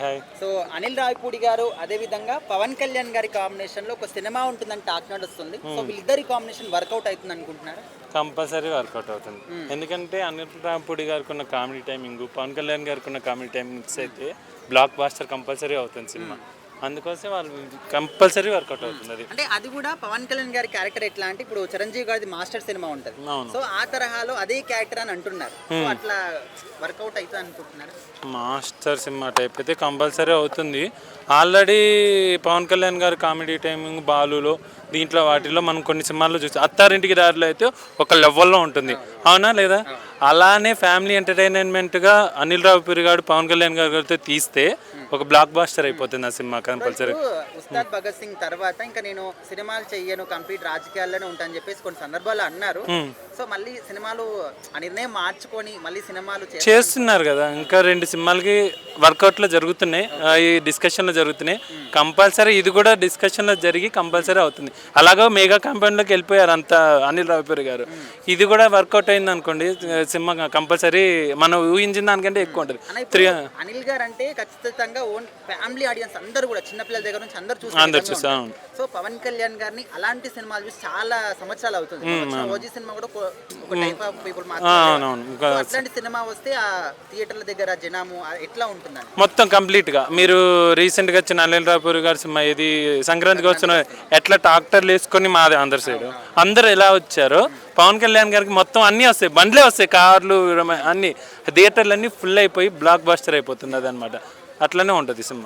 Hi. So Anil Ravipudi గారు అదే విధంగా పవన్ కళ్యాణ్ గారి కాంబినేషన్ లో ఒక సినిమా ఉంటుందని టాక్ నడుస్తుంది. సో వీళ్ళిద్దరి కాంబినేషన్ వర్కౌట్ అవుతుంది అనుకుంటున్నారు. కంపల్సరీ వర్కౌట్ అవుతుంది. ఎందుకంటే అనిల్ రావిపూడి గారికి ఉన్న కామెడీ టైమింగ్, పవన్ కళ్యాణ్ గారికి ఉన్న కామెడీ టైమింగ్స్ అయితే బ్లాక్ బాస్టర్ కంపల్సరీ అవుతుంది సినిమా. అందుకోసం వాళ్ళు కంపల్సరీ వర్కౌట్ అవుతుంది. అది అంటే అది కూడా పవన్ కళ్యాణ్ గారి క్యారెక్టర్ ఎట్లా అంటే ఇప్పుడు చిరంజీవి గారి మాస్టర్ సినిమా ఉంటుంది. సో ఆ తరహాలో అదే క్యారెక్టర్ అని అంటున్నారు. సో అట్లా వర్కౌట్ అవుతుంది అనుకుంటున్నారు. మాస్టర్ సినిమా టైప్ అయితే కంపల్సరీ అవుతుంది. ఆల్రెడీ పవన్ కళ్యాణ్ గారి కామెడీ టైమింగ్ బాలులో దీంట్లో వాటిలో మనం కొన్ని సినిమాల్లో చూసి అత్తారింటికి దారిలో అయితే ఒక లెవెల్లో ఉంటుంది. అవునా లేదా? అలానే ఫ్యామిలీ ఎంటర్టైన్మెంట్గా అనిల్ రావిపూడి గారు పవన్ కళ్యాణ్ గారితో తీస్తే ఒక బ్లాక్ బాస్టర్ అయిపోతుంది ఆ సినిమా కంపల్సరీ. ఉస్తాద్ భగత్ సింగ్ తర్వాత ఇంకా నేను సినిమాలు చెయ్యను, కంప్లీట్ రాజకీయాల్లోనే ఉంటాను చెప్పేసి కొన్ని సందర్భాలు అన్నారు. సో మళ్ళీ సినిమాలు ఆ నిర్ణయం మార్చుకొని మళ్ళీ సినిమాలు చేస్తున్నారు కదా. ఇంకా 2 సినిమాలకి వర్కౌట్లో జరుగుతున్నాయి, ఈ డిస్కషన్లో జరుగుతున్నాయి. కంపల్సరీ ఇది కూడా డిస్కషన్లో జరిగి కంపల్సరీ అవుతుంది. అలాగే మెగా క్యాంపెయిన్లోకి వెళ్ళిపోయారు అంతా అనిల్ రావిపూడి గారు. ఇది కూడా వర్కౌట్ అయింది అనుకోండి, సినిమా కంపల్సరీ మనం ఊహించిన దానికంటే ఎక్కువ ఉంటుంది. అనిల్ గారు అంటే ఖచ్చితంగా ఓన్ ఫ్యామిలీ ఆడియన్స్ అందరూ కూడా చిన్నపిల్లల దగ్గర నుంచి అందరూ చూస్తారు. సో పవన్ కళ్యాణ్ గారిని అలాంటి సినిమాలు చూసి చాలా సంవత్సరాలు అవుతుంది. ఓజీ సినిమా కూడా ఒక టైప్ ఆఫ్ పీపుల్ మాత్రమే. అట్లాంటి సినిమా వస్తే ఆ థియేటర్ల దగ్గర జనము ఎట్లా ఉంటుందని మొత్తం కంప్లీట్ గా. మీరు రీసెంట్ గా వచ్చిన అనిల్ రావిపూడి గారి సినిమా ఇది సంక్రాంతికి వచ్చిన ఎట్లా ట్రాక్టర్లు వేసుకొని మాది ఆంధ్ర సైడ్ అందరు ఎలా వచ్చారో పవన్ కళ్యాణ్ గారికి మొత్తం అన్నీ వస్తాయి, బండ్లే వస్తాయి, కార్లు అన్ని థియేటర్లు అన్నీ ఫుల్ అయిపోయి బ్లాక్ బాస్టర్ అయిపోతుంది. అదనమాట. అట్లనే ఉంటుంది సినిమా.